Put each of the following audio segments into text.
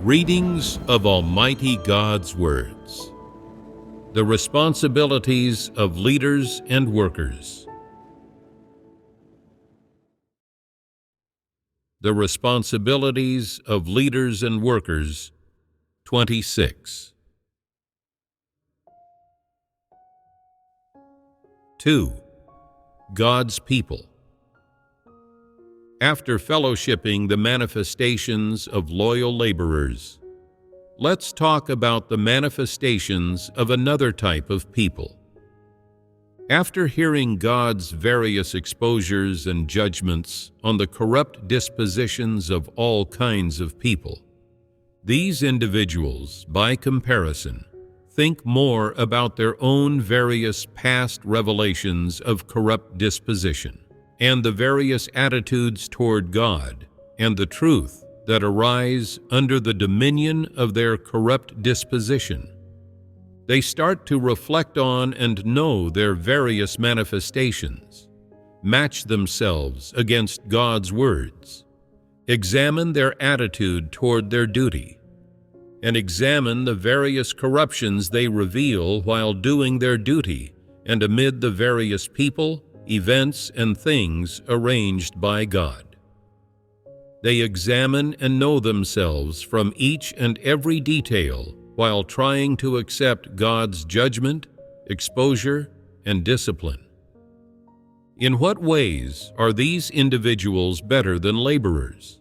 Readings of Almighty God's Words. The responsibilities of leaders and workers. The responsibilities of leaders and workers, 26. 2. God's people. After fellowshipping the manifestations of loyal laborers, let's talk about the manifestations of another type of people. After hearing God's various exposures and judgments on the corrupt dispositions of all kinds of people, these individuals, by comparison, think more about their own various past revelations of corrupt disposition and the various attitudes toward God and the truth that arise under the dominion of their corrupt disposition. They start to reflect on and know their various manifestations, match themselves against God's words, examine their attitude toward their duty, and examine the various corruptions they reveal while doing their duty and amid the various people, events, and things arranged by God. They examine and know themselves from each and every detail while trying to accept God's judgment, exposure, and discipline. In what ways are these individuals better than laborers?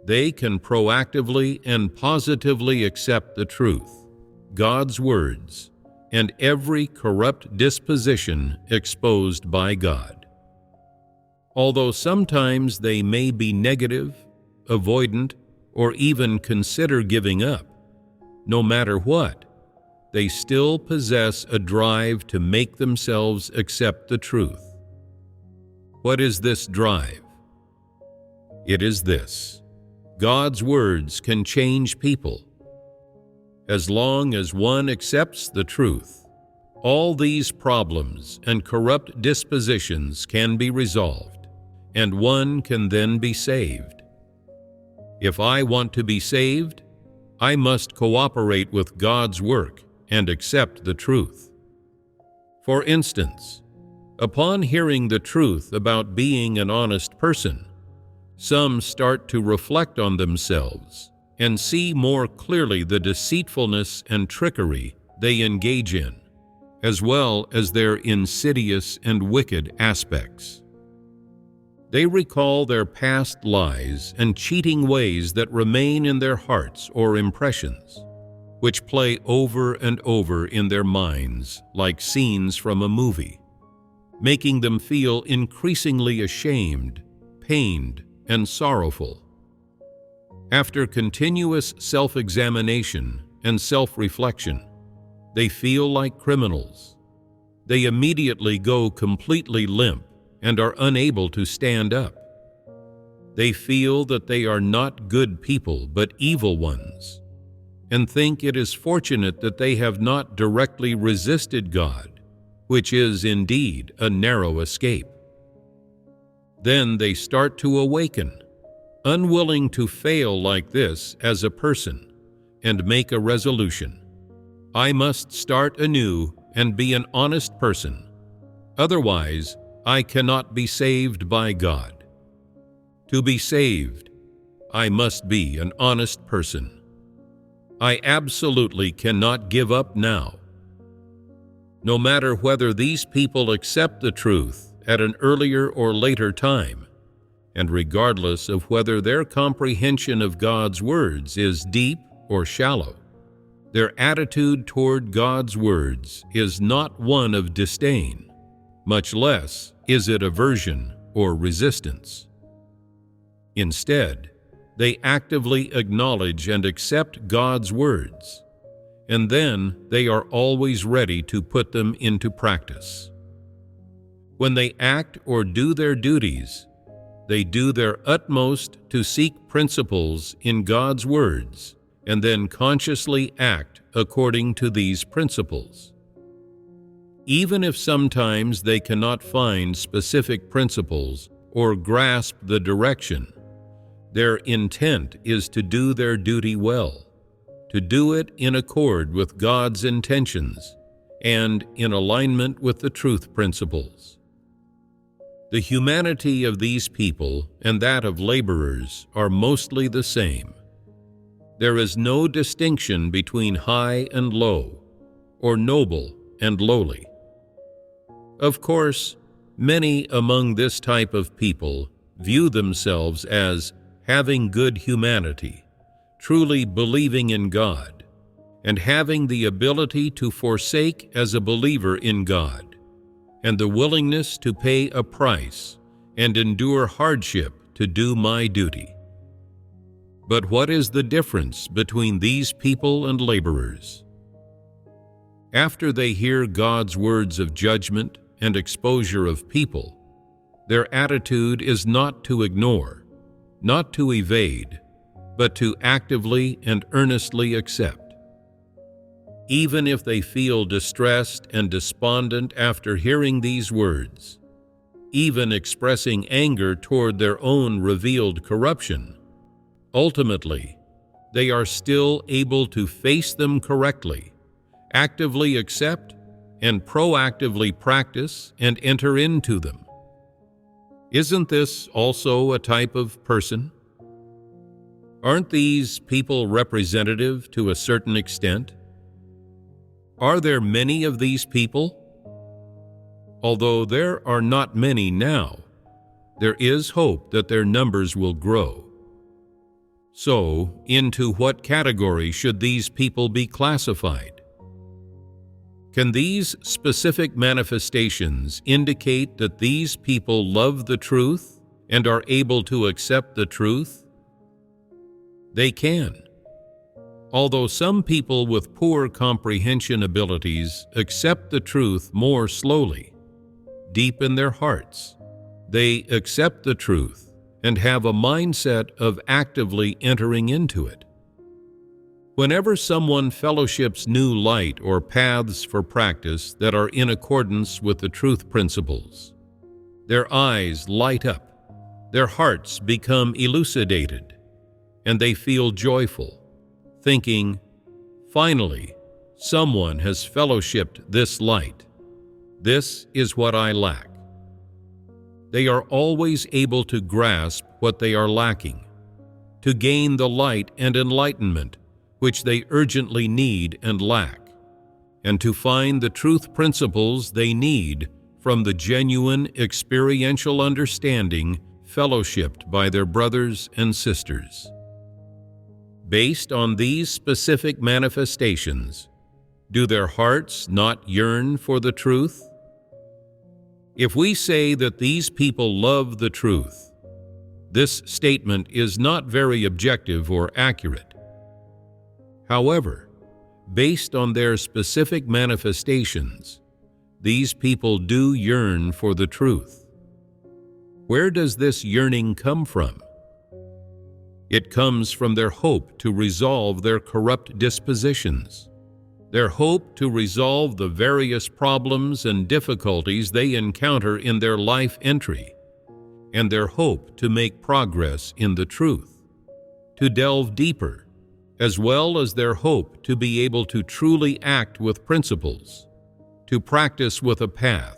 They can proactively and positively accept the truth, God's words, and every corrupt disposition exposed by God. Although sometimes they may be negative, avoidant, or even consider giving up, no matter what, they still possess a drive to make themselves accept the truth. What is this drive? It is this: God's words can change people. As long as one accepts the truth, all these problems and corrupt dispositions can be resolved, and one can then be saved. If I want to be saved, I must cooperate with God's work and accept the truth. For instance, upon hearing the truth about being an honest person, some start to reflect on themselves and see more clearly the deceitfulness and trickery they engage in, as well as their insidious and wicked aspects. They recall their past lies and cheating ways that remain in their hearts or impressions, which play over and over in their minds like scenes from a movie, making them feel increasingly ashamed, pained, and sorrowful. After continuous self-examination and self-reflection, they feel like criminals. They immediately go completely limp and are unable to stand up. They feel that they are not good people but evil ones, and think it is fortunate that they have not directly resisted God, which is indeed a narrow escape. Then they start to awaken, unwilling to fail like this as a person, and make a resolution: I must start anew and be an honest person. Otherwise, I cannot be saved by God. To be saved, I must be an honest person. I absolutely cannot give up now. No matter whether these people accept the truth at an earlier or later time, and regardless of whether their comprehension of God's words is deep or shallow, their attitude toward God's words is not one of disdain, much less is it aversion or resistance. Instead, they actively acknowledge and accept God's words, and then they are always ready to put them into practice. When they act or do their duties, they do their utmost to seek principles in God's words and then consciously act according to these principles. Even if sometimes they cannot find specific principles or grasp the direction, Their intent is to do their duty well, to do it in accord with God's intentions and in alignment with the truth principles. The humanity of these people and that of laborers are mostly the same. There is no distinction between high and low, or noble and lowly. Of course, many among this type of people view themselves as having good humanity, truly believing in God, and having the ability to forsake as a believer in God, and the willingness to pay a price and endure hardship to do my duty. But what is the difference between these people and laborers? After they hear God's words of judgment and exposure of people, their attitude is not to ignore, not to evade, but to actively and earnestly accept. Even if they feel distressed and despondent after hearing these words, even expressing anger toward their own revealed corruption, ultimately, they are still able to face them correctly, actively accept, and proactively practice and enter into them. Isn't this also a type of person? Aren't these people representative to a certain extent? Are there many of these people? Although there are not many now, there is hope that their numbers will grow. So, into what category should these people be classified? Can these specific manifestations indicate that these people love the truth and are able to accept the truth? They can. Although some people with poor comprehension abilities accept the truth more slowly, deep in their hearts, they accept the truth and have a mindset of actively entering into it. Whenever someone fellowships new light or paths for practice that are in accordance with the truth principles, their eyes light up, their hearts become elucidated, and they feel joyful, thinking, "Finally, someone has fellowshipped this light. This is what I lack." They are always able to grasp what they are lacking, to gain the light and enlightenment which they urgently need and lack, and to find the truth principles they need from the genuine experiential understanding fellowshipped by their brothers and sisters. Based on these specific manifestations, do their hearts not yearn for the truth? If we say that these people love the truth, this statement is not very objective or accurate. However, based on their specific manifestations, these people do yearn for the truth. Where does this yearning come from? It comes from their hope to resolve their corrupt dispositions, their hope to resolve the various problems and difficulties they encounter in their life entry, and their hope to make progress in the truth, to delve deeper, as well as their hope to be able to truly act with principles, to practice with a path,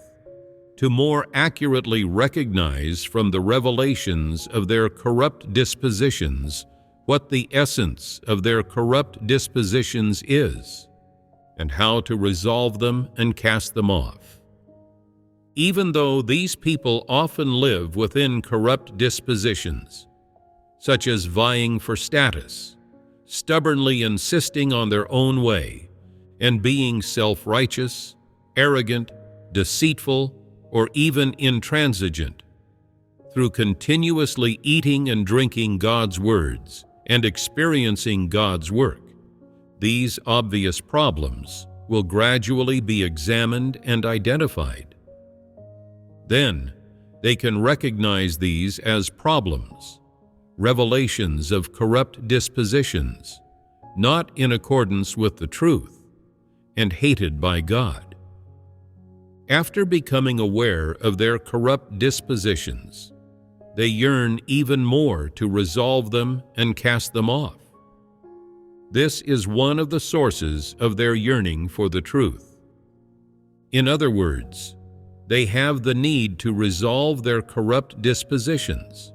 to more accurately recognize from the revelations of their corrupt dispositions what the essence of their corrupt dispositions is, and how to resolve them and cast them off. Even though these people often live within corrupt dispositions, such as vying for status, stubbornly insisting on their own way, and being self-righteous, arrogant, deceitful, or even intransigent, through continuously eating and drinking God's words and experiencing God's work, these obvious problems will gradually be examined and identified. Then, they can recognize these as problems, revelations of corrupt dispositions, not in accordance with the truth, and hated by God. After becoming aware of their corrupt dispositions, they yearn even more to resolve them and cast them off. This is one of the sources of their yearning for the truth. In other words, they have the need to resolve their corrupt dispositions,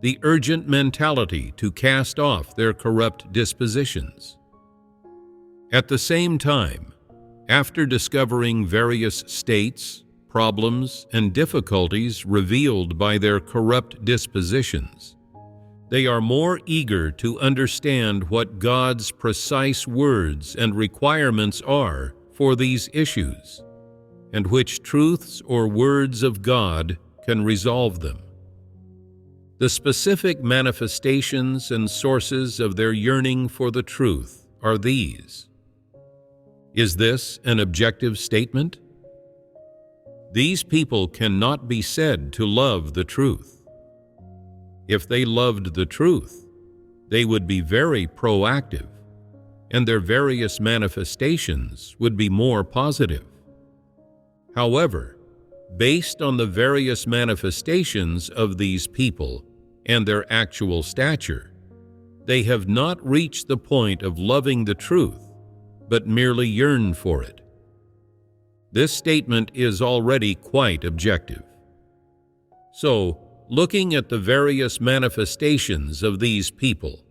the urgent mentality to cast off their corrupt dispositions. At the same time, after discovering various states, problems, and difficulties revealed by their corrupt dispositions, they are more eager to understand what God's precise words and requirements are for these issues, and which truths or words of God can resolve them. The specific manifestations and sources of their yearning for the truth are these. Is this an objective statement? These people cannot be said to love the truth. If they loved the truth, they would be very proactive, and their various manifestations would be more positive. However, based on the various manifestations of these people and their actual stature, they have not reached the point of loving the truth, but merely yearn for it. This statement is already quite objective. So, looking at the various manifestations of these people,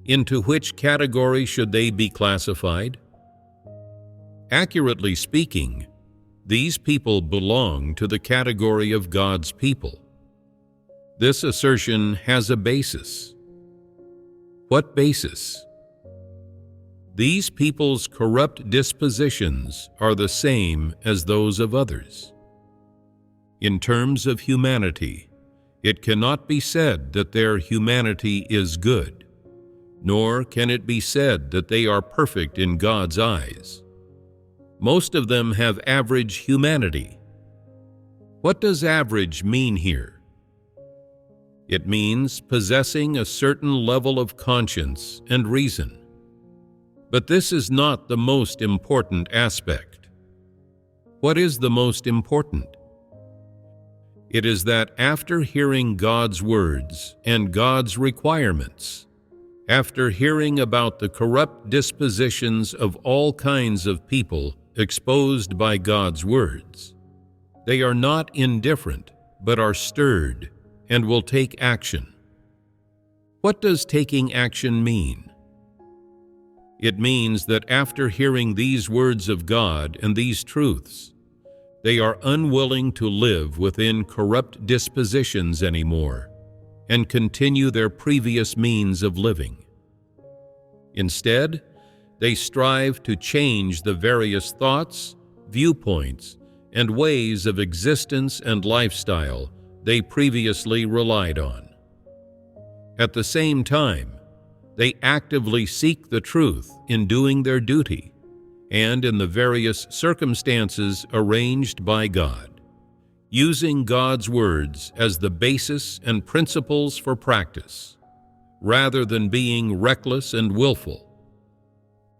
into which category should they be classified? Accurately speaking, these people belong to the category of God's people. This assertion has a basis. What basis? These people's corrupt dispositions are the same as those of others. In terms of humanity, it cannot be said that their humanity is good, nor can it be said that they are perfect in God's eyes. Most of them have average humanity. What does average mean here? It means possessing a certain level of conscience and reason. But this is not the most important aspect. What is the most important? It is that after hearing God's words and God's requirements, after hearing about the corrupt dispositions of all kinds of people exposed by God's words, they are not indifferent, but are stirred and will take action. What does taking action mean? It means that after hearing these words of God and these truths, they are unwilling to live within corrupt dispositions anymore and continue their previous means of living. Instead, they strive to change the various thoughts, viewpoints, and ways of existence and lifestyle they previously relied on. At the same time, they actively seek the truth in doing their duty and in the various circumstances arranged by God, using God's words as the basis and principles for practice, rather than being reckless and willful.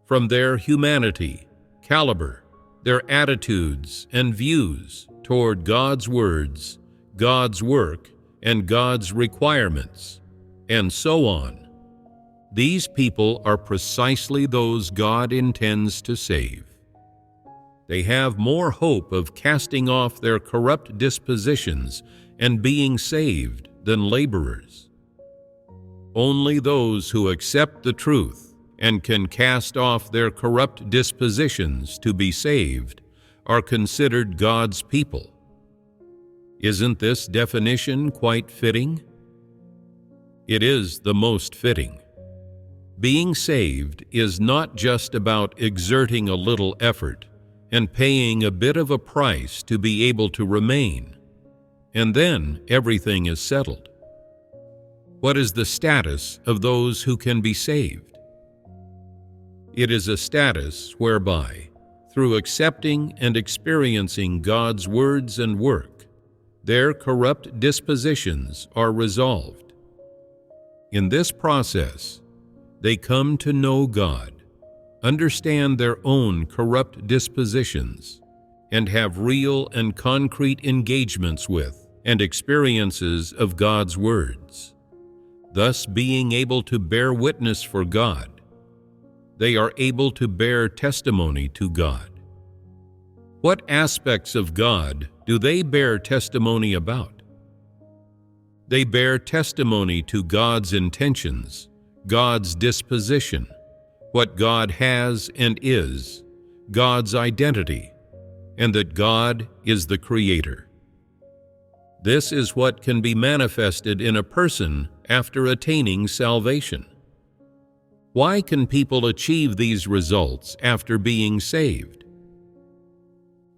From their humanity, caliber, their attitudes and views toward God's words, God's work, and God's requirements, and so on, these people are precisely those God intends to save. They have more hope of casting off their corrupt dispositions and being saved than laborers. Only those who accept the truth and can cast off their corrupt dispositions to be saved are considered God's people. Isn't this definition quite fitting? It is the most fitting. Being saved is not just about exerting a little effort and paying a bit of a price to be able to remain, and then everything is settled. What is the status of those who can be saved? It is a status whereby, through accepting and experiencing God's words and work, their corrupt dispositions are resolved. In this process, they come to know God, understand their own corrupt dispositions, and have real and concrete engagements with and experiences of God's words, thus being able to bear witness for God. They are able to bear testimony to God. What aspects of God do they bear testimony about? They bear testimony to God's intentions, God's disposition, what God has and is, God's identity, and that God is the Creator. This is what can be manifested in a person after attaining salvation. Why can people achieve these results after being saved?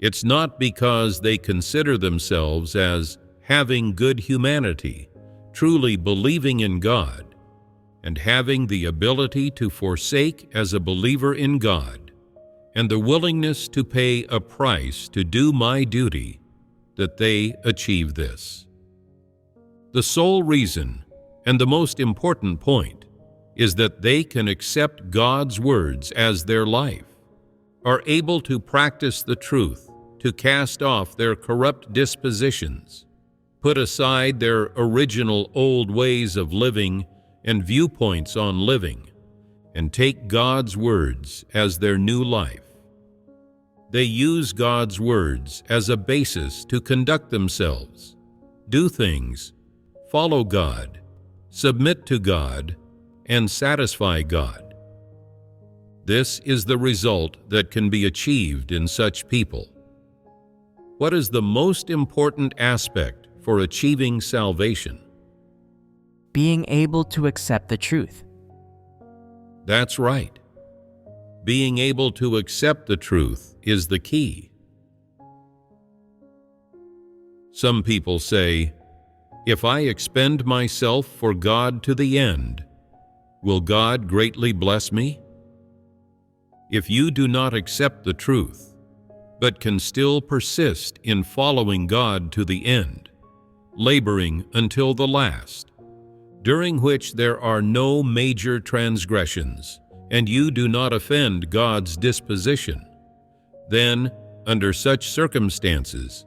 It's not because they consider themselves as having good humanity, truly believing in God, and having the ability to forsake as a believer in God, and the willingness to pay a price to do my duty, that they achieve this. The sole reason, and the most important point, is that they can accept God's words as their life, are able to practice the truth, to cast off their corrupt dispositions, put aside their original old ways of living and viewpoints on living, and take God's words as their new life. They use God's words as a basis to conduct themselves, do things, follow God, submit to God, and satisfy God. This is the result that can be achieved in such people. What is the most important aspect for achieving salvation? Being able to accept the truth. That's right. Being able to accept the truth is the key. Some people say, if I expend myself for God to the end, will God greatly bless me? If you do not accept the truth, but can still persist in following God to the end, laboring until the last, during which there are no major transgressions, and you do not offend God's disposition, then, under such circumstances,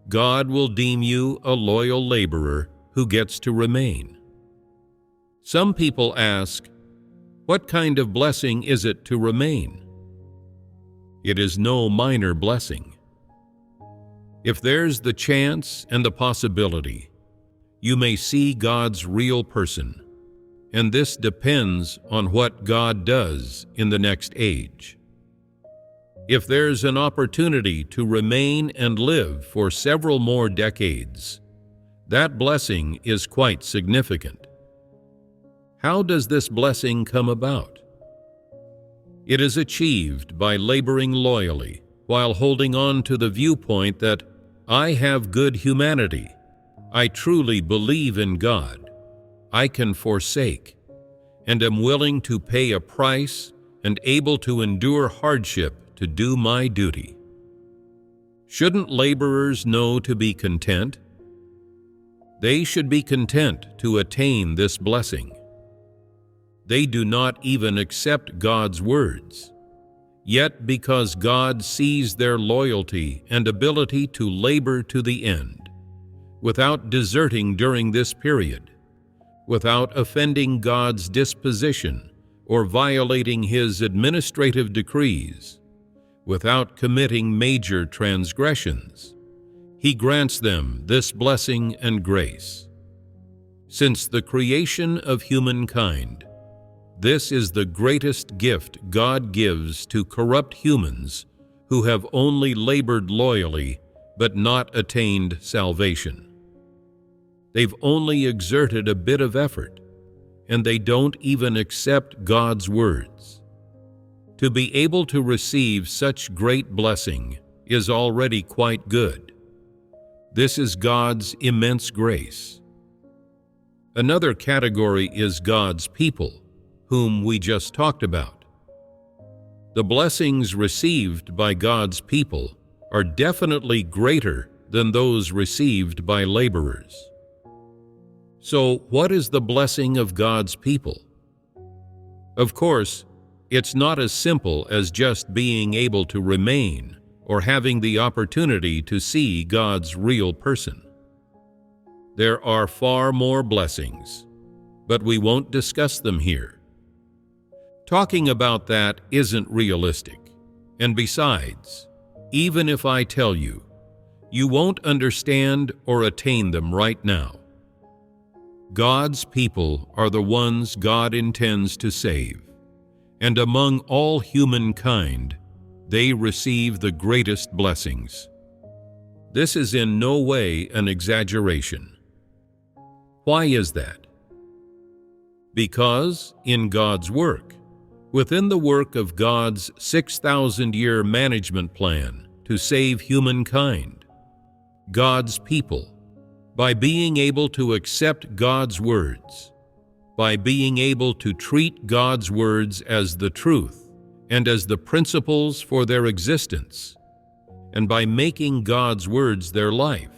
God will deem you a loyal laborer who gets to remain. Some people ask, what kind of blessing is it to remain? It is no minor blessing. If there's the chance and the possibility, you may see God's real person, and this depends on what God does in the next age. If there's an opportunity to remain and live for several more decades, that blessing is quite significant. How does this blessing come about? It is achieved by laboring loyally while holding on to the viewpoint that I have good humanity, I truly believe in God, I can forsake, and am willing to pay a price and able to endure hardship to do my duty. Shouldn't laborers know to be content? They should be content to attain this blessing. They do not even accept God's words. Yet because God sees their loyalty and ability to labor to the end, without deserting during this period, without offending God's disposition or violating His administrative decrees, without committing major transgressions, He grants them this blessing and grace. Since the creation of humankind, this is the greatest gift God gives to corrupt humans who have only labored loyally but not attained salvation. They've only exerted a bit of effort, and they don't even accept God's words. To be able to receive such great blessing is already quite good. This is God's immense grace. Another category is God's people, whom we just talked about. The blessings received by God's people are definitely greater than those received by laborers. So, what is the blessing of God's people? Of course, it's not as simple as just being able to remain or having the opportunity to see God's real person. There are far more blessings, but we won't discuss them here. Talking about that isn't realistic. And besides, even if I tell you, you won't understand or attain them right now. God's people are the ones God intends to save, and among all humankind, they receive the greatest blessings. This is in no way an exaggeration. Why is that? Because in God's work, within the work of God's 6,000-year management plan to save humankind, God's people, by being able to accept God's words, by being able to treat God's words as the truth and as the principles for their existence, and by making God's words their life,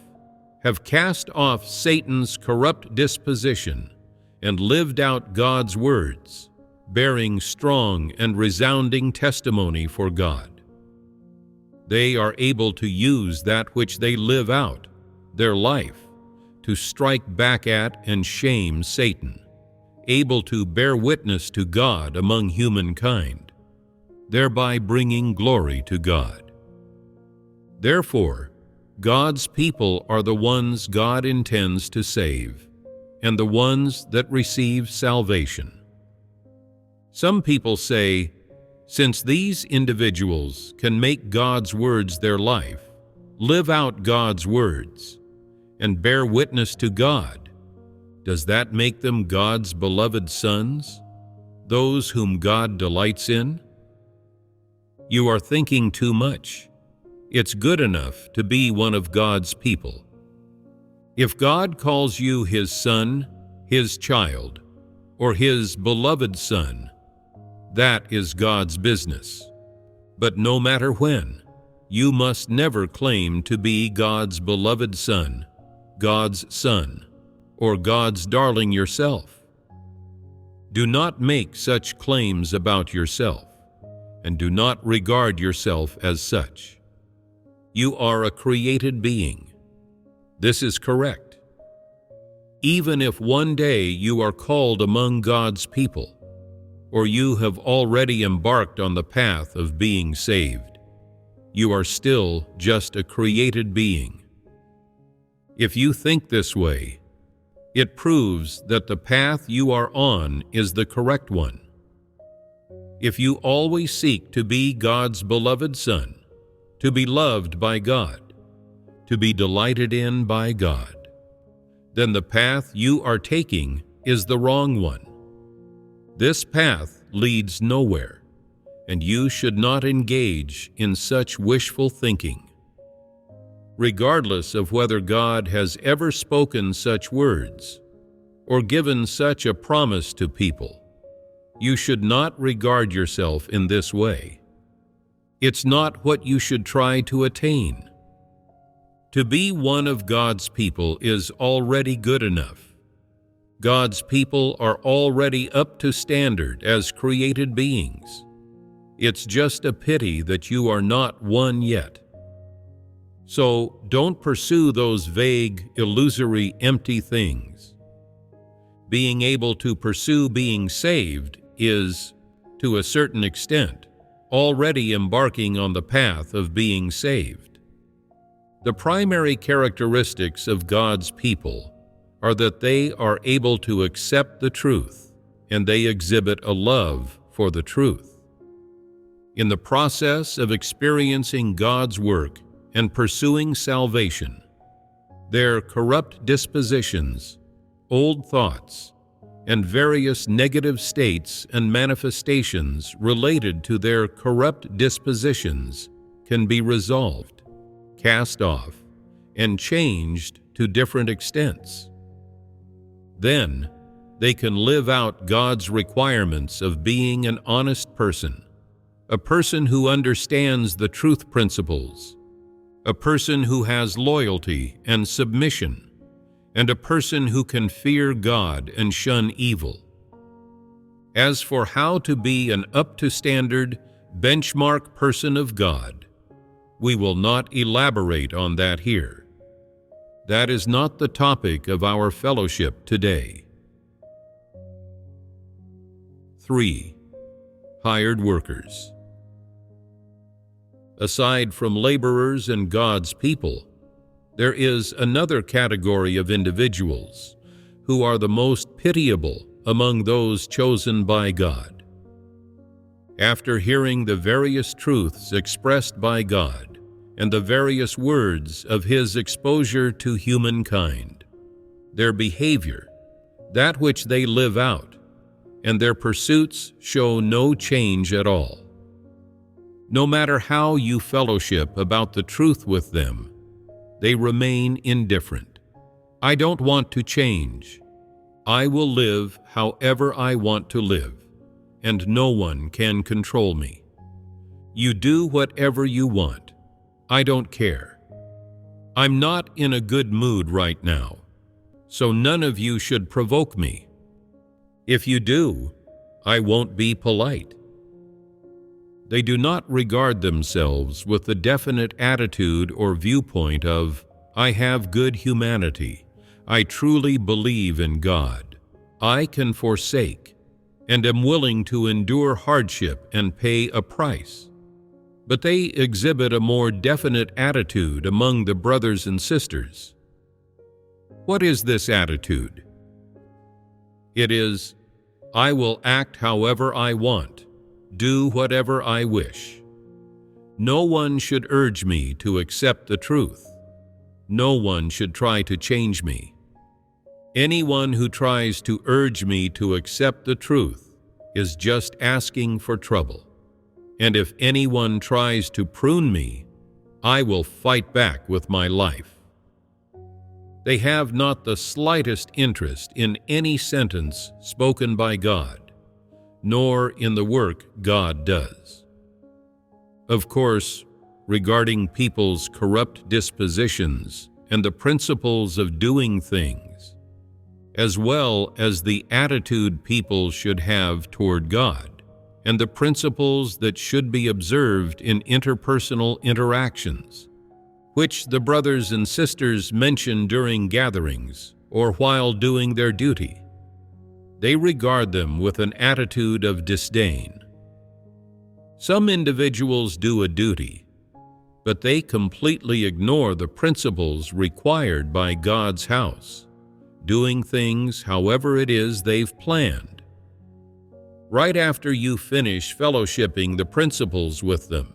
have cast off Satan's corrupt disposition and lived out God's words, bearing strong and resounding testimony for God. They are able to use that which they live out, their life, to strike back at and shame Satan, able to bear witness to God among humankind, thereby bringing glory to God. Therefore, God's people are the ones God intends to save, and the ones that receive salvation. Some people say, since these individuals can make God's words their life, live out God's words, and bear witness to God, does that make them God's beloved sons, those whom God delights in? You are thinking too much. It's good enough to be one of God's people. If God calls you His son, His child, or His beloved son, that is God's business. But no matter when, you must never claim to be God's beloved son, God's son, or God's darling yourself. Do not make such claims about yourself, and do not regard yourself as such. You are a created being. This is correct. Even if one day you are called among God's people, or you have already embarked on the path of being saved, you are still just a created being. If you think this way, it proves that the path you are on is the correct one. If you always seek to be God's beloved son, to be loved by God, to be delighted in by God, then the path you are taking is the wrong one. This path leads nowhere, and you should not engage in such wishful thinking. Regardless of whether God has ever spoken such words or given such a promise to people, you should not regard yourself in this way. It's not what you should try to attain. To be one of God's people is already good enough. God's people are already up to standard as created beings. It's just a pity that you are not one yet. So don't pursue those vague, illusory, empty things. Being able to pursue being saved is, to a certain extent, already embarking on the path of being saved. The primary characteristics of God's people are that they are able to accept the truth, and they exhibit a love for the truth. In the process of experiencing God's work and pursuing salvation, their corrupt dispositions, old thoughts, and various negative states and manifestations related to their corrupt dispositions can be resolved, cast off, and changed to different extents. Then, they can live out God's requirements of being an honest person, a person who understands the truth principles, a person who has loyalty and submission, and a person who can fear God and shun evil. As for how to be an up-to-standard, benchmark person of God, we will not elaborate on that here. That is not the topic of our fellowship today. 3. Hired workers. Aside from laborers and God's people, there is another category of individuals who are the most pitiable among those chosen by God. After hearing the various truths expressed by God and the various words of His exposure to humankind, their behavior, that which they live out, and their pursuits show no change at all. No matter how you fellowship about the truth with them, they remain indifferent. I don't want to change. I will live however I want to live, and no one can control me. You do whatever you want. I don't care. I'm not in a good mood right now, so none of you should provoke me. If you do, I won't be polite. They do not regard themselves with the definite attitude or viewpoint of, I have good humanity, I truly believe in God, I can forsake, and am willing to endure hardship and pay a price. But they exhibit a more definite attitude among the brothers and sisters. What is this attitude? It is, I will act however I want, do whatever I wish. No one should urge me to accept the truth. No one should try to change me. Anyone who tries to urge me to accept the truth is just asking for trouble. And if anyone tries to prune me, I will fight back with my life. They have not the slightest interest in any sentence spoken by God, nor in the work God does. Of course, regarding people's corrupt dispositions and the principles of doing things, as well as the attitude people should have toward God, and the principles that should be observed in interpersonal interactions, which the brothers and sisters mention during gatherings or while doing their duty, they regard them with an attitude of disdain. Some individuals do a duty, but they completely ignore the principles required by God's house, doing things however it is they've planned. Right after you finish fellowshipping the principles with them,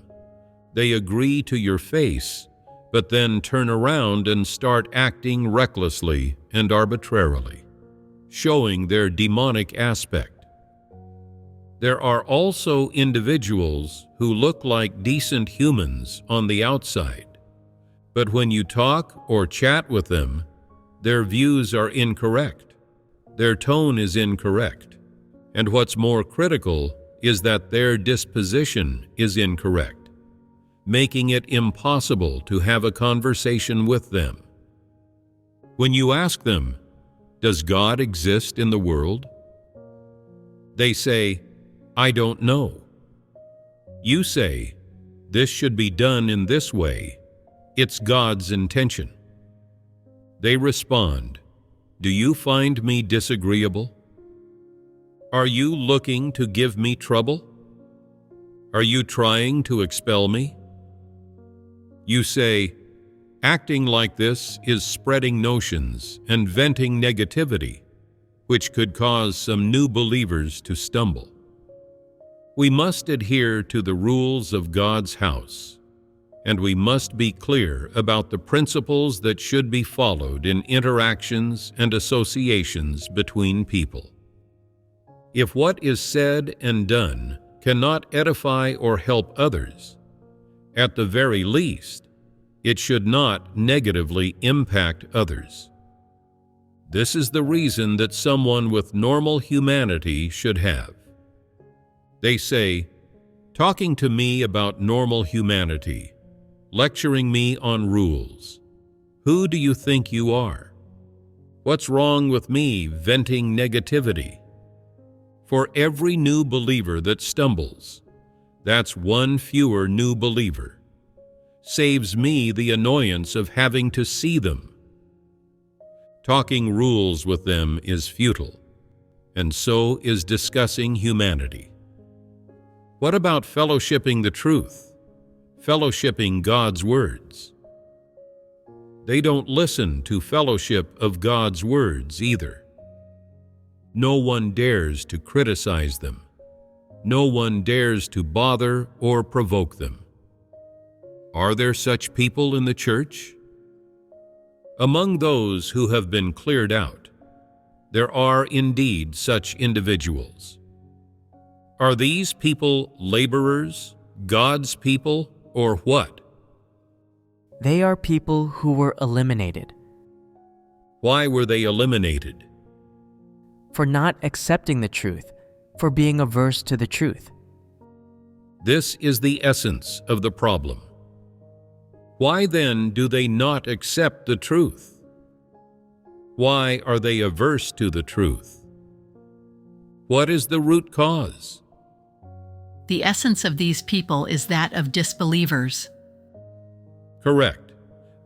they agree to your face, but then turn around and start acting recklessly and arbitrarily, showing their demonic aspect. There are also individuals who look like decent humans on the outside, but when you talk or chat with them, their views are incorrect, their tone is incorrect, and what's more critical is that their disposition is incorrect, making it impossible to have a conversation with them. When you ask them, does God exist in the world? They say, I don't know. You say, this should be done in this way. It's God's intention. They respond, do you find me disagreeable? Are you looking to give me trouble? Are you trying to expel me? You say, acting like this is spreading notions and venting negativity, which could cause some new believers to stumble. We must adhere to the rules of God's house, and we must be clear about the principles that should be followed in interactions and associations between people. If what is said and done cannot edify or help others, at the very least, it should not negatively impact others. This is the reason that someone with normal humanity should have. They say, talking to me about normal humanity, lecturing me on rules. Who do you think you are? What's wrong with me venting negativity? For every new believer that stumbles, that's one fewer new believer. Saves me the annoyance of having to see them, Talking rules with them is futile, and so is discussing humanity. What about fellowshipping the truth, fellowshipping God's words? They don't listen to fellowship of God's words either. No one dares to criticize them. No one dares to bother or provoke them. Are there such people in the church? Among those who have been cleared out, there are indeed such individuals. Are these people laborers, God's people, or what? They are people who were eliminated Why were they eliminated? for not accepting the truth, for being averse to the truth. This is the essence of the problem. Why then do they not accept the truth? Why are they averse to the truth? What is the root cause? The essence of these people is that of disbelievers. Correct.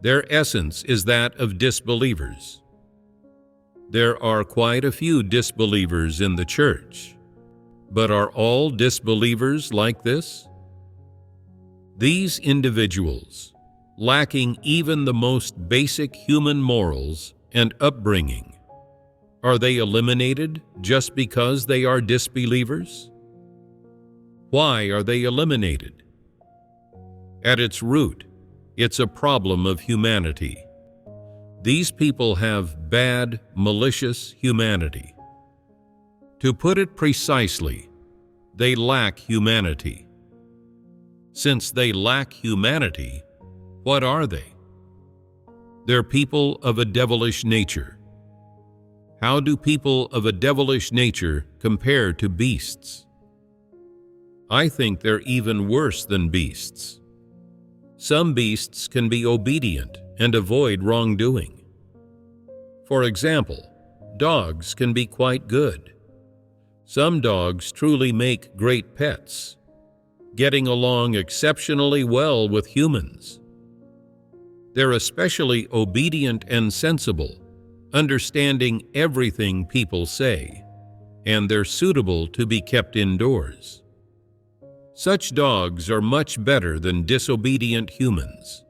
Their essence is that of disbelievers. There are quite a few disbelievers in the church. But are all disbelievers like this? These individuals, lacking even the most basic human morals and upbringing, are they eliminated just because they are disbelievers? Why are they eliminated? At its root, it's a problem of humanity. These people have bad, malicious humanity. To put it precisely, they lack humanity. Since they lack humanity, what are they? They're people of a devilish nature. How do people of a devilish nature compare to beasts? I think they're even worse than beasts. Some beasts can be obedient and avoid wrongdoing. For example, dogs can be quite good. Some dogs truly make great pets, getting along exceptionally well with humans. They're especially obedient and sensible, understanding everything people say, and they're suitable to be kept indoors. Such dogs are much better than disobedient humans.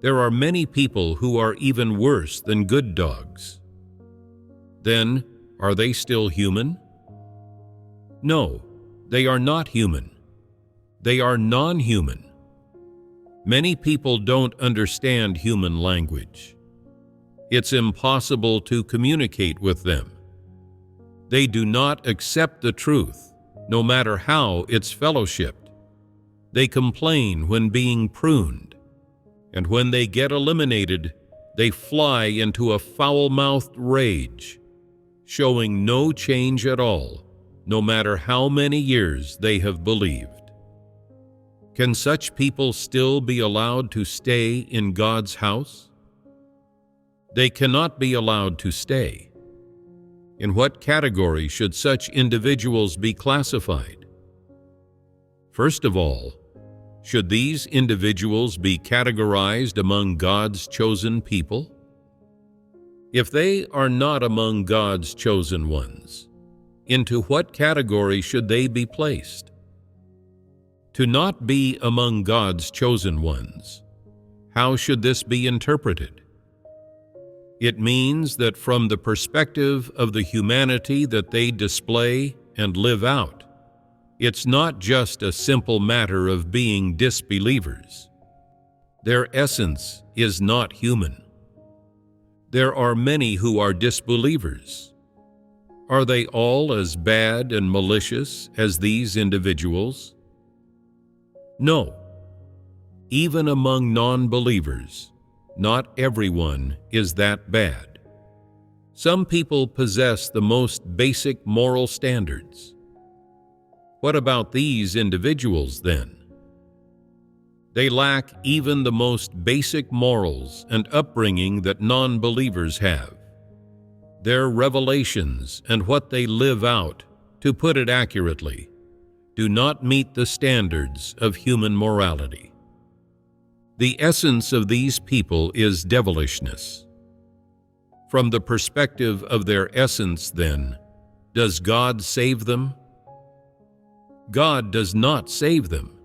There are many people who are even worse than good dogs. Then, are they still human? No, they are not human. They are non-human. Many people don't understand human language. It's impossible to communicate with them. They do not accept the truth, no matter how it's fellowshipped. They complain when being pruned, and when they get eliminated, they fly into a foul-mouthed rage, showing no change at all, no matter how many years they have believed. Can such people still be allowed to stay in God's house? They cannot be allowed to stay. In what category should such individuals be classified? First of all, should these individuals be categorized among God's chosen people? If they are not among God's chosen ones, into what category should they be placed? To not be among God's chosen ones, how should this be interpreted? It means that from the perspective of the humanity that they display and live out, it's not just a simple matter of being disbelievers. Their essence is not human. There are many who are disbelievers. Are they all as bad and malicious as these individuals? No. Even among non-believers, not everyone is that bad. Some people possess the most basic moral standards. What about these individuals then? They lack even the most basic morals and upbringing that non-believers have. Their revelations and what they live out, to put it accurately, do not meet the standards of human morality. The essence of these people is devilishness. From the perspective of their essence, then, does God save them? God does not save them.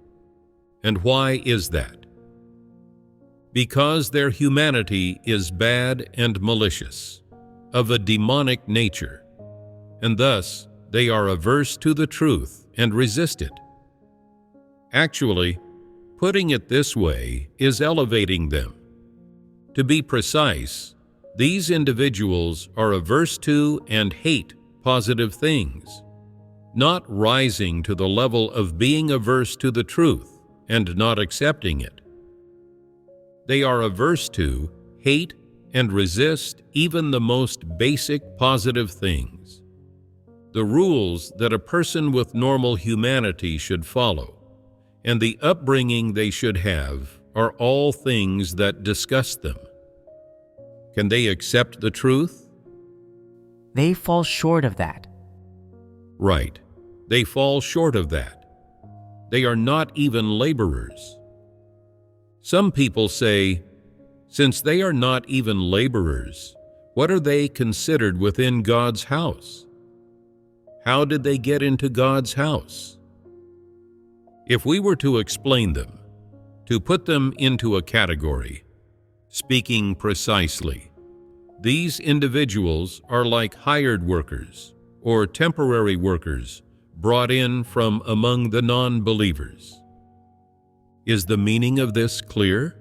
And why is that? Because their humanity is bad and malicious, of a demonic nature, and thus they are averse to the truth and resist it. Actually, putting it this way is elevating them. To be precise, these individuals are averse to and hate positive things, not rising to the level of being averse to the truth and not accepting it. They are averse to, hate, and resist even the most basic positive things. The rules that a person with normal humanity should follow, and the upbringing they should have, are all things that disgust them. Can they accept the truth? They fall short of that. Right. They fall short of that. They are not even laborers. Some people say, since they are not even laborers, what are they considered within God's house? How did they get into God's house? If we were to explain them, to put them into a category, speaking precisely, these individuals are like hired workers or temporary workers brought in from among the non-believers. Is the meaning of this clear?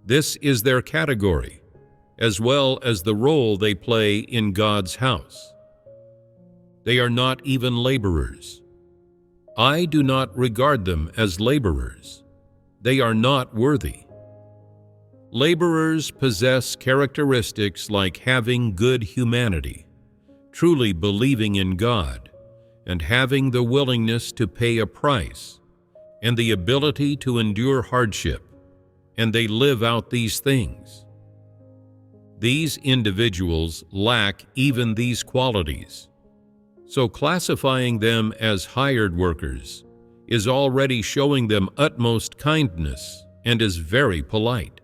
This is their category, as well as the role they play in God's house. They are not even laborers. I do not regard them as laborers. They are not worthy. Laborers possess characteristics like having good humanity, truly believing in God, and having the willingness to pay a price, and the ability to endure hardship, and they live out these things. These individuals lack even these qualities, so classifying them as hired workers is already showing them utmost kindness and is very polite.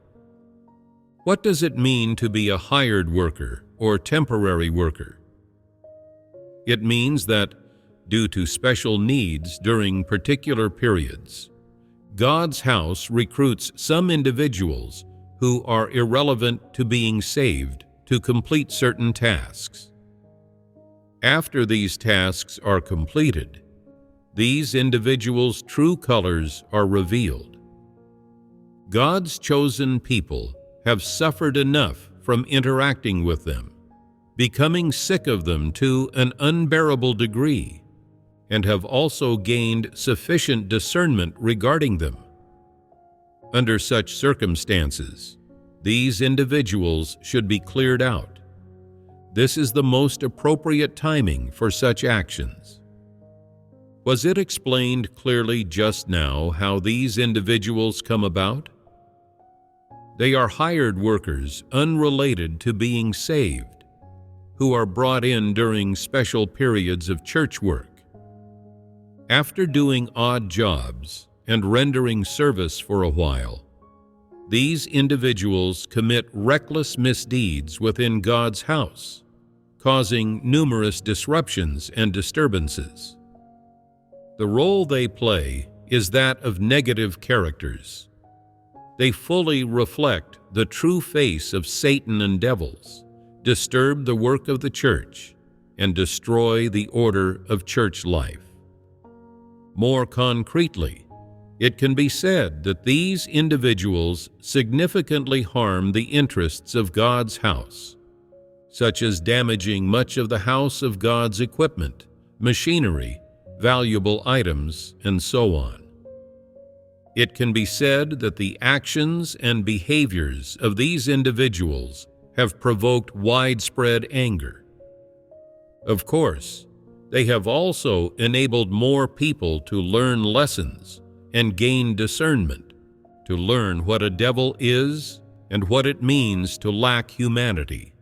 What does it mean to be a hired worker or temporary worker? It means that, due to special needs during particular periods, God's house recruits some individuals who are irrelevant to being saved to complete certain tasks. After these tasks are completed, these individuals' true colors are revealed. God's chosen people have suffered enough from interacting with them, becoming sick of them to an unbearable degree, and have also gained sufficient discernment regarding them. Under such circumstances, these individuals should be cleared out. This is the most appropriate timing for such actions. Was it explained clearly just now how these individuals come about? They are hired workers unrelated to being saved, who are brought in during special periods of church work. After doing odd jobs and rendering service for a while, these individuals commit reckless misdeeds within God's house, causing numerous disruptions and disturbances. The role they play is that of negative characters. They fully reflect the true face of Satan and devils, disturb the work of the church, and destroy the order of church life. More concretely, it can be said that these individuals significantly harm the interests of God's house, such as damaging much of the house of God's equipment, machinery, valuable items, and so on. It can be said that the actions and behaviors of these individuals have provoked widespread anger. Of course, they have also enabled more people to learn lessons and gain discernment, to learn what a devil is and what it means to lack humanity,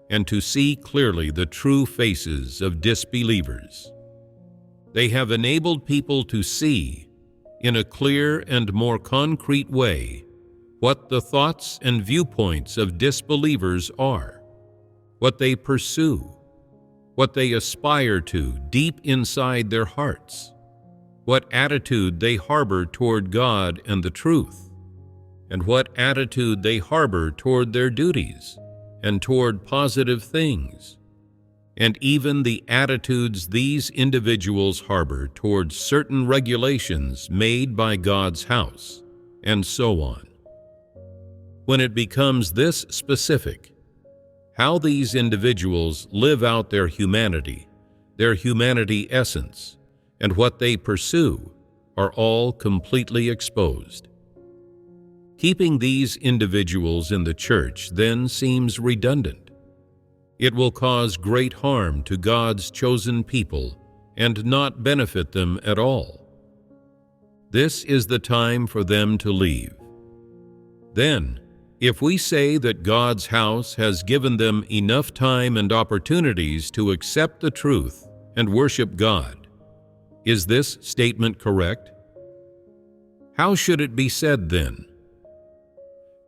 and to see clearly the true faces of disbelievers. They have enabled people to see, in a clear and more concrete way, what the thoughts and viewpoints of disbelievers are, what they pursue, what they aspire to deep inside their hearts, what attitude they harbor toward God and the truth, and what attitude they harbor toward their duties and toward positive things, and even the attitudes these individuals harbor toward certain regulations made by God's house, and so on. When it becomes this specific, how these individuals live out their humanity essence, and what they pursue are all completely exposed. Keeping these individuals in the church then seems redundant. It will cause great harm to God's chosen people and not benefit them at all. This is the time for them to leave. Then, if we say that God's house has given them enough time and opportunities to accept the truth and worship God, is this statement correct? How should it be said then?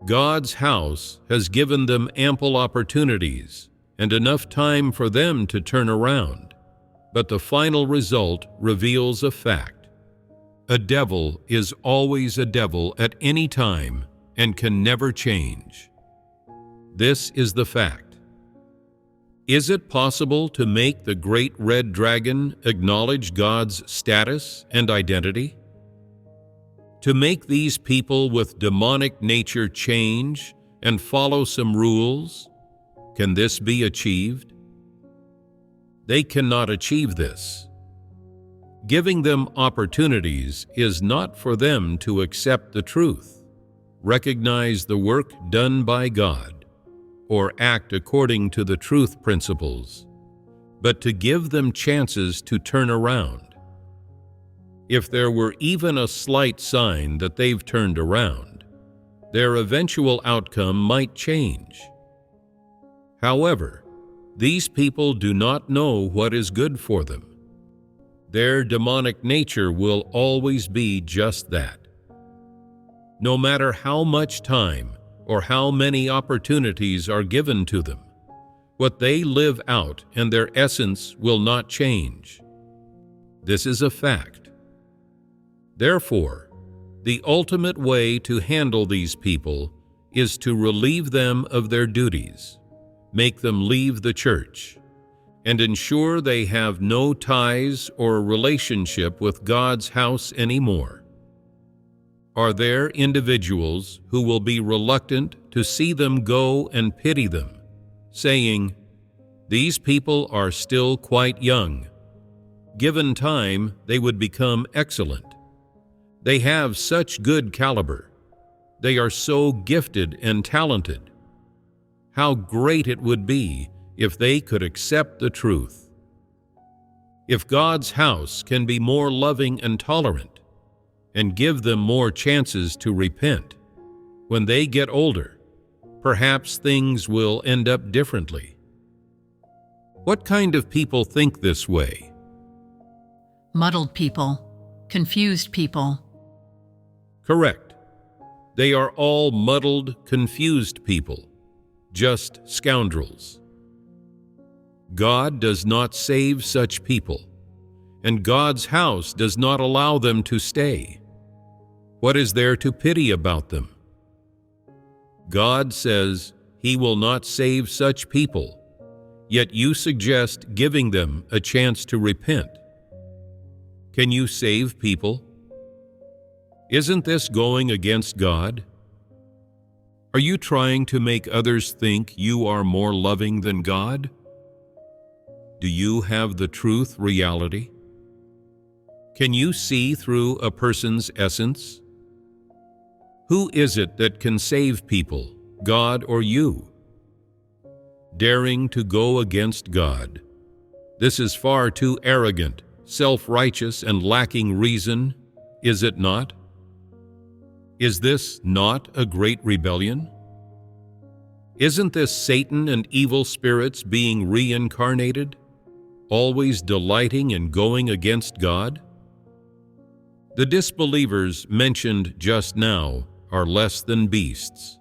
God's house has given them ample opportunities and enough time for them to turn around, but the final result reveals a fact. A devil is always a devil at any time and can never change. This is the fact. Is it possible to make the great red dragon acknowledge God's status and identity? To make these people with demonic nature change and follow some rules? Can this be achieved? They cannot achieve this. Giving them opportunities is not for them to accept the truth, recognize the work done by God, or act according to the truth principles, but to give them chances to turn around. If there were even a slight sign that they've turned around, their eventual outcome might change. However, these people do not know what is good for them. Their demonic nature will always be just that. No matter how much time or how many opportunities are given to them, what they live out and their essence will not change. This is a fact. Therefore, the ultimate way to handle these people is to relieve them of their duties, make them leave the church, and ensure they have no ties or relationship with God's house anymore. Are there individuals who will be reluctant to see them go and pity them, saying, "These people are still quite young. Given time, they would become excellent. They have such good caliber. They are so gifted and talented. How great it would be if they could accept the truth." If God's house can be more loving and tolerant, and give them more chances to repent, when they get older, perhaps things will end up differently. What kind of people think this way? Muddled people, confused people. Correct. They are all muddled, confused people, just scoundrels. God does not save such people, and God's house does not allow them to stay. What is there to pity about them? God says He will not save such people, yet you suggest giving them a chance to repent. Can you save people? Isn't this going against God? Are you trying to make others think you are more loving than God? Do you have the truth reality? Can you see through a person's essence? Who is it that can save people, God or you? Daring to go against God. This is far too arrogant, self-righteous, and lacking reason, is it not? Is this not a great rebellion? Isn't this Satan and evil spirits being reincarnated, always delighting in going against God? The disbelievers mentioned just now are less than beasts.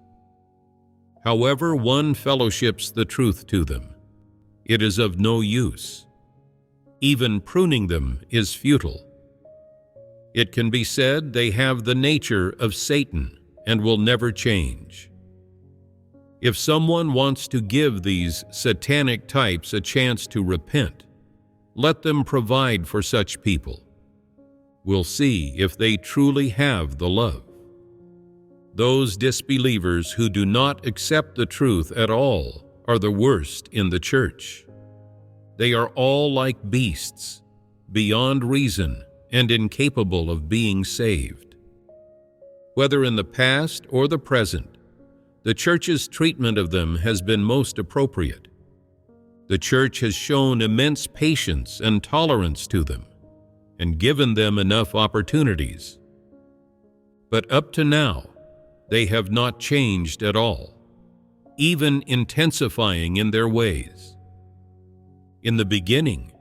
However, one fellowships the truth to them, it is of no use. Even pruning them is futile. It can be said they have the nature of Satan and will never change. If someone wants to give these satanic types a chance to repent, let them provide for such people. We'll see if they truly have the love. Those disbelievers who do not accept the truth at all are the worst in the church. They are all like beasts, beyond reason and incapable of being saved. Whether in the past or the present, the church's treatment of them has been most appropriate. The church has shown immense patience and tolerance to them and given them enough opportunities. But up to now, they have not changed at all, even intensifying in their ways. In the beginning,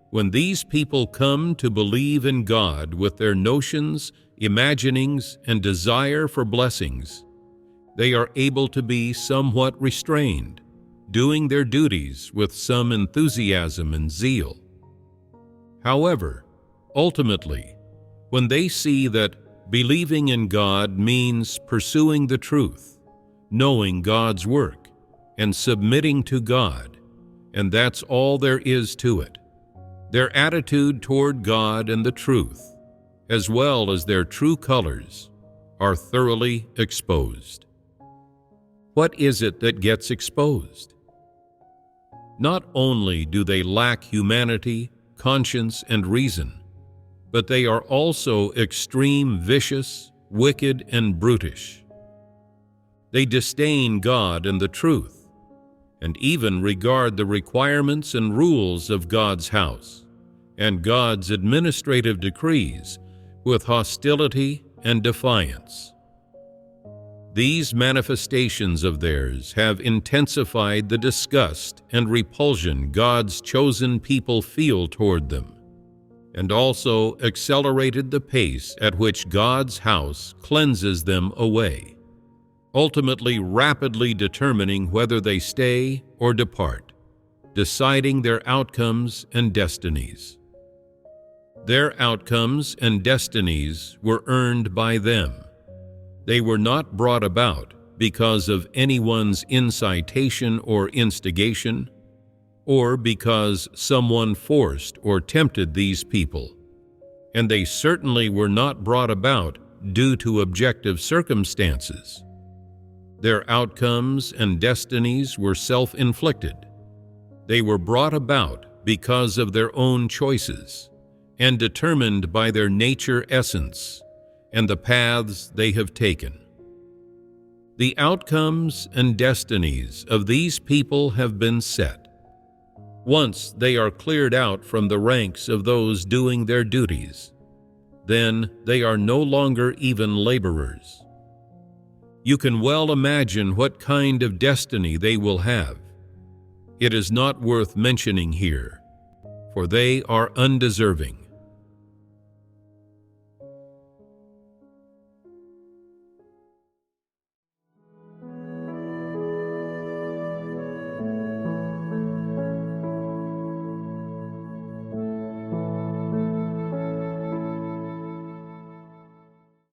when these people come to believe in God with their notions, imaginings, and desire for blessings, they are able to be somewhat restrained, doing their duties with some enthusiasm and zeal. However, ultimately, when they see that believing in God means pursuing the truth, knowing God's work, and submitting to God, and that's all there is to it, their attitude toward God and the truth, as well as their true colors, are thoroughly exposed. What is it that gets exposed? Not only do they lack humanity, conscience, and reason, but they are also extreme vicious, wicked, and brutish. They disdain God and the truth, and even regard the requirements and rules of God's house and God's administrative decrees with hostility and defiance. These manifestations of theirs have intensified the disgust and repulsion God's chosen people feel toward them, and also accelerated the pace at which God's house cleanses them away, ultimately rapidly determining whether they stay or depart, deciding their outcomes and destinies. Their outcomes and destinies were earned by them. They were not brought about because of anyone's incitation or instigation, or because someone forced or tempted these people, and they certainly were not brought about due to objective circumstances. Their outcomes and destinies were self-inflicted. They were brought about because of their own choices and determined by their nature essence and the paths they have taken. The outcomes and destinies of these people have been set. Once they are cleared out from the ranks of those doing their duties, then they are no longer even laborers. You can well imagine what kind of destiny they will have. It is not worth mentioning here, for they are undeserving.